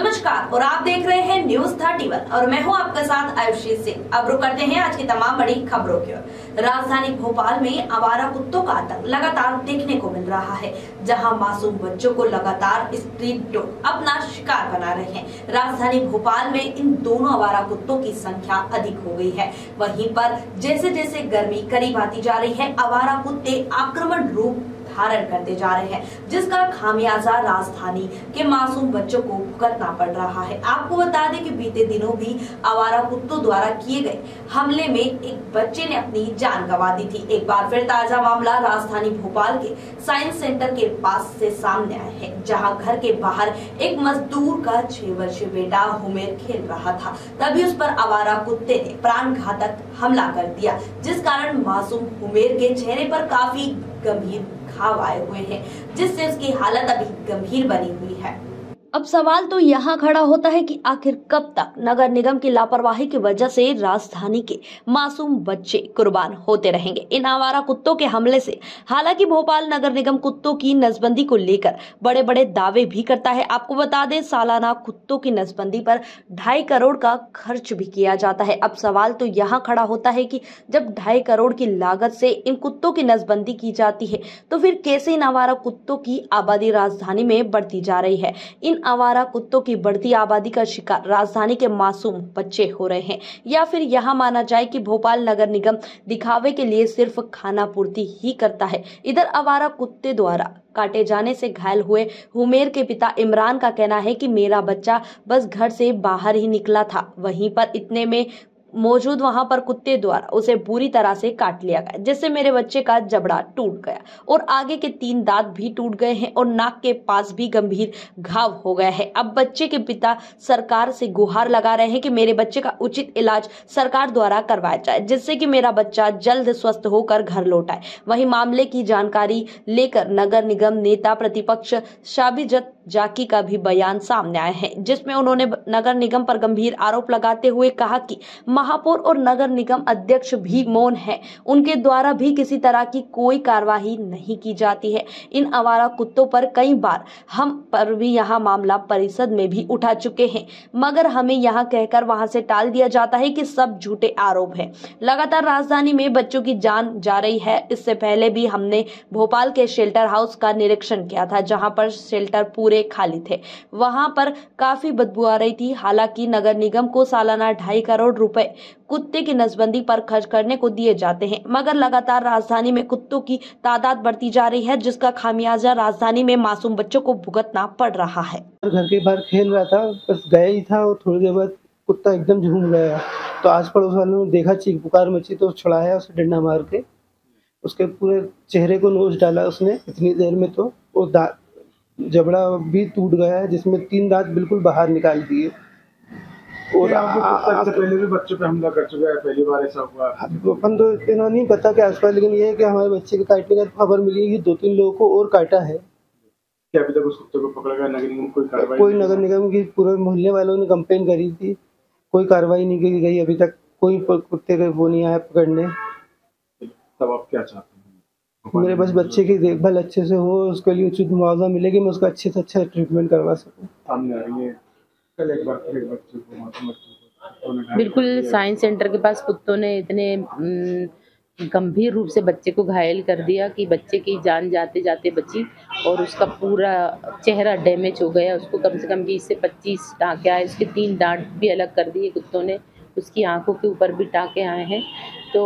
नमस्कार और आप देख रहे हैं न्यूज 31 और मैं हूं आपके साथ आयुषी सिंह। अब रुक करते हैं आज की तमाम बड़ी खबरों की ओर। राजधानी भोपाल में आवारा कुत्तों का आतंक लगातार देखने को मिल रहा है, जहां मासूम बच्चों को लगातार स्ट्रीट डॉग अपना शिकार बना रहे हैं। राजधानी भोपाल में इन दोनों आवारा कुत्तों की संख्या अधिक हो गई है। वहीं पर जैसे जैसे गर्मी करीब आती जा रही है, आवारा कुत्ते आक्रमण रूप धारण करते जा रहे हैं, जिसका खामियाजा राजधानी के मासूम बच्चों को भुगतना पड़ रहा है। आपको बता दें कि बीते दिनों भी आवारा कुत्तों द्वारा किए गए हमले में एक बच्चे ने अपनी जान गंवा दी थी। एक बार फिर ताजा मामला राजधानी भोपाल के साइंस सेंटर के पास से सामने आया है, जहां घर के बाहर एक मजदूर का 6 वर्षीय बेटा हुमेर खेल रहा था। तभी उस पर आवारा कुत्ते ने प्राण घातक हमला कर दिया, जिस कारण मासूम हुमेर के चेहरे पर काफी गंभीर घाव आए हुए हैं, जिससे उसकी हालत अभी गंभीर बनी हुई है। अब सवाल तो यहाँ खड़ा होता है कि आखिर कब तक नगर निगम की लापरवाही की वजह से राजधानी के मासूम बच्चे कुर्बान होते रहेंगे इन आवारा कुत्तों के हमले से। हालांकि भोपाल नगर निगम कुत्तों की नसबंदी को लेकर बड़े बड़े दावे भी करता है। आपको बता दें, सालाना कुत्तों की नसबंदी पर 2.5 करोड़ का खर्च भी किया जाता है। अब सवाल तो यहाँ खड़ा होता है कि जब 2.5 करोड़ की लागत से इन कुत्तों की नसबंदी की जाती है, तो फिर कैसे इन आवारा कुत्तों की आबादी राजधानी में बढ़ती जा रही है। इन आवारा कुत्तों की बढ़ती आबादी का शिकार राजधानी के मासूम बच्चे हो रहे हैं, या फिर यहां माना जाए कि भोपाल नगर निगम दिखावे के लिए सिर्फ खाना पूर्ति ही करता है। इधर आवारा कुत्ते द्वारा काटे जाने से घायल हुए हुमेर के पिता इमरान का कहना है कि मेरा बच्चा बस घर से बाहर ही निकला था, वहीं पर इतने में मौजूद वहां पर कुत्ते द्वारा उसे बुरी तरह से काट लिया गया, जिससे मेरे बच्चे का जबड़ा टूट गया और आगे के 3 दांत भी टूट गए हैं और नाक के पास भी गंभीर घाव हो गया है। अब बच्चे के पिता सरकार से गुहार लगा रहे हैं कि मेरे बच्चे का उचित इलाज सरकार द्वारा करवाया जाए, जिससे कि मेरा बच्चा जल्द स्वस्थ होकर घर लौट आए। वहीं मामले की जानकारी लेकर नगर निगम नेता प्रतिपक्ष शाबिजत जाकी का भी बयान सामने आया है, जिसमें उन्होंने नगर निगम पर गंभीर आरोप लगाते हुए कहा कि महापौर और नगर निगम अध्यक्ष भी मौन है, उनके द्वारा भी किसी तरह की कोई कार्यवाही नहीं की जाती है। इन आवारा कुत्तों पर कई बार हम पर भी यहाँ मामला परिषद में भी उठा चुके हैं, मगर हमें यहाँ कहकर वहां से टाल दिया जाता है कि सब झूठे आरोप हैं। लगातार राजधानी में बच्चों की जान जा रही है। इससे पहले भी हमने भोपाल के शेल्टर हाउस का निरीक्षण किया था, जहां पर शेल्टर पूरे खाली थे, वहां पर काफी बदबू आ रही थी। हालांकि नगर निगम को सालाना 2.5 करोड़ रुपए कुत्ते की नसबंदी पर खर्च करने को दिए जाते हैं, मगर लगातार राजधानी में कुत्तों की तादाद बढ़ती जा रही है, जिसका खामियाजा राजधानी में मासूम बच्चों को भुगतना पड़ रहा है। घर के बाहर खेल रहा था, बस गया ही था और थोड़ी देर बाद कुत्ता एकदम झूम गया। तो आस पड़ोस वालों ने देखा, चीख पुकार मची, तो छुड़ाया उसे डंडा मार के। उसके पूरे चेहरे को नोच डाला उसने इतनी देर में, तो वो जबड़ा भी टूट गया है, जिसमें 3 दांत बिल्कुल बाहर निकाल दिए। और आपसे पहले भी बच्चों पे हमला कर चुका है, पहली बार ऐसा हुआ? अपन तो इतना नहीं पता क्या आसपास, लेकिन ये है कि हमारे बच्चे के काटने का खबर मिली है कि 2-3 लोगों को और काटा है। क्या अभी तक उस कुत्ते को पकड़ा गया? नगर निगम कोई कार्रवाई? कोई नगर निगम की पूरे मोहल्ले वालों ने कंप्लेन करी थी, कोई कार्रवाई नहीं की गई अभी तक। कोई कुत्ते का वो नहीं आया पकड़ने। तब आप क्या चाहते हैं? मेरे बस बच्चे की देखभाल अच्छे से हो, उसके लिए उचित मुआवजा मिले कि मैं उसका अच्छे से अच्छा ट्रीटमेंट करवा सकूं। सामने आ रही है कल एक बच्चे को बिल्कुल साइंस सेंटर के पास कुत्तों ने इतने गंभीर रूप से बच्चे को घायल कर दिया कि बच्चे की जान जाते जाते बची और उसका पूरा चेहरा डैमेज हो गया। उसको कम से कम 20 से 25 टाँके आए, उसके 3 दांत भी अलग कर दिए कुत्तों ने, उसकी आंखों के ऊपर भी टाँके आए हैं। तो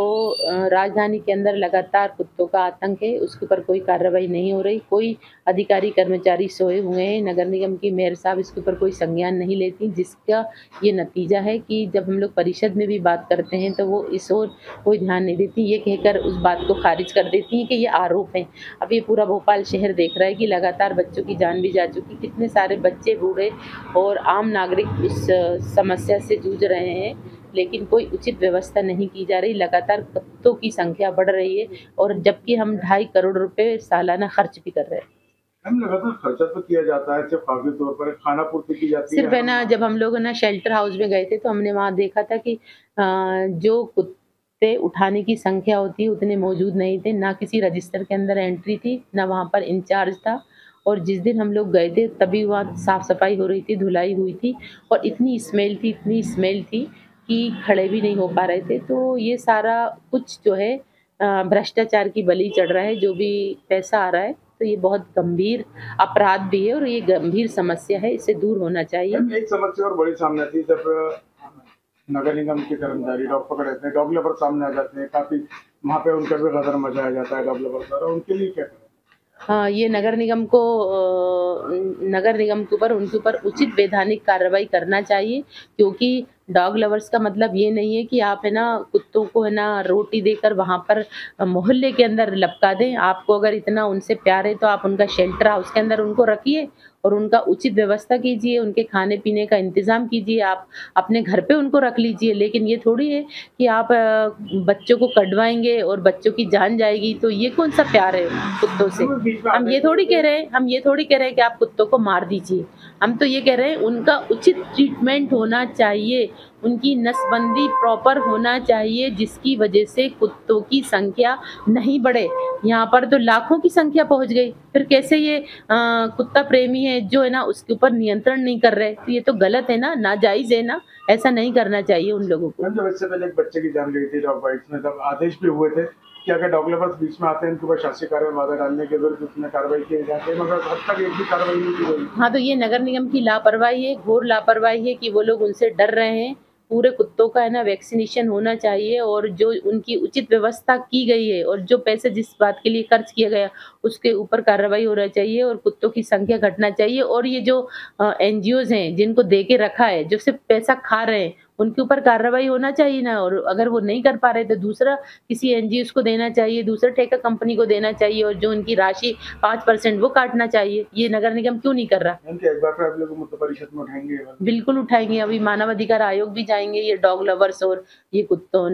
राजधानी के अंदर लगातार कुत्तों का आतंक है, उसके ऊपर कोई कार्रवाई नहीं हो रही। कोई अधिकारी कर्मचारी सोए हुए हैं, नगर निगम की मेयर साहब इसके ऊपर कोई संज्ञान नहीं लेती, जिसका ये नतीजा है कि जब हम लोग परिषद में भी बात करते हैं तो वो इस ओर कोई ध्यान नहीं देती, ये कहकर उस बात को खारिज कर देती हैं कि ये आरोप हैं। अब ये पूरा भोपाल शहर देख रहा है कि लगातार बच्चों की जान भी जा चुकी, कितने सारे बच्चे, बूढ़े और आम नागरिक इस समस्या से जूझ रहे हैं, लेकिन कोई उचित व्यवस्था नहीं की जा रही। लगातार कुत्तों की संख्या बढ़ रही है और जबकि हम 2.5 करोड़ रुपए सालाना खर्च भी कर रहे हैं। हम लगातार खर्चा तो किया जाता है, सिर्फ कागजी तौर पर खाना पूर्ति की जाती है। सिर्फ है ना, जब हम लोग ना शेल्टर हाउस में गए थे तो हमने वहाँ देखा था कि जो कुत्ते उठाने की संख्या होती है उतने मौजूद नहीं थे, ना किसी रजिस्टर के अंदर एंट्री थी, ना वहाँ पर इंचार्ज था और जिस दिन हम लोग गए थे तभी वहाँ साफ़ सफाई हो रही थी, धुलाई हुई थी और इतनी स्मेल थी कि खड़े भी नहीं हो पा रहे थे। तो ये सारा कुछ जो है भ्रष्टाचार की बलि चढ़ रहा है, जो भी पैसा आ रहा है। तो ये बहुत गंभीर अपराध भी है और ये गंभीर समस्या है, इससे दूर होना चाहिए। एक समस्या और बड़ी सामने आती है जब नगर निगम के कर्मचारी डॉग पकड़ लेते हैं, डॉग लवर सामने आ जाते हैं, काफी वहाँ पे उनका भी गदर मचाया जाता है डॉग लवर द्वारा, उनके लिए क्या करें? हाँ, ये नगर निगम के ऊपर उनके ऊपर उचित वैधानिक कार्रवाई करना चाहिए, क्योंकि डॉग लवर्स का मतलब ये नहीं है कि आप है ना कुत्तों को है ना रोटी देकर वहाँ पर मोहल्ले के अंदर लपका दें। आपको अगर इतना उनसे प्यार है तो आप उनका शेल्टर हाउस के अंदर उनको रखिए और उनका उचित व्यवस्था कीजिए, उनके खाने पीने का इंतज़ाम कीजिए, आप अपने घर पे उनको रख लीजिए। लेकिन ये थोड़ी है कि आप बच्चों को कटवाएंगे और बच्चों की जान जाएगी, तो ये कौन सा प्यार है कुत्तों से? हम ये थोड़ी कह रहे हैं कि आप कुत्तों को मार दीजिए। हम तो ये कह रहे हैं उनका उचित ट्रीटमेंट होना चाहिए, उनकी नसबंदी प्रॉपर होना चाहिए, जिसकी वजह से कुत्तों की संख्या नहीं बढ़े। यहाँ पर तो लाखों की संख्या पहुँच गई, फिर कैसे ये कुत्ता प्रेमी है जो है ना उसके ऊपर नियंत्रण नहीं कर रहे? तो ये तो गलत है ना, नाजायज़ है ना, ऐसा नहीं करना चाहिए उन लोगों को। जब इससे पहले एक बच्चे की जान गई थी डॉग बाइट्स में, तब आदेश भी हुए थे कि अगर डॉग लवर्स बीच में आते हैं उनके ऊपर शासकीय कार्रवाई बाधा डालने के विरुद्ध उसमें कार्रवाई की जाती है, मगर अब तक एक भी कार्रवाई नहीं की गई। हाँ, तो ये नगर निगम की लापरवाही है, घोर लापरवाही है कि वो लोग उनसे डर रहे हैं। पूरे कुत्तों का है ना वैक्सीनेशन होना चाहिए और जो उनकी उचित व्यवस्था की गई है और जो पैसे जिस बात के लिए खर्च किया गया उसके ऊपर कार्रवाई होना चाहिए और कुत्तों की संख्या घटना चाहिए। और ये जो एनजीओज हैं जिनको दे के रखा है, जो सिर्फ पैसा खा रहे हैं, उनके ऊपर कार्रवाई होना चाहिए ना। और अगर वो नहीं कर पा रहे तो दूसरा किसी एनजीओ को देना चाहिए, दूसरा ठेका कंपनी को देना चाहिए और जो उनकी राशि 5% वो काटना चाहिए। ये नगर निगम क्यों नहीं कर रहा? एक बार फिर आप लोग मुद्दा परिषद में उठाएंगे? बिल्कुल उठाएंगे, अभी मानव अधिकार आयोग भी जाएंगे ये डॉग लवर्स और ये कुत्तों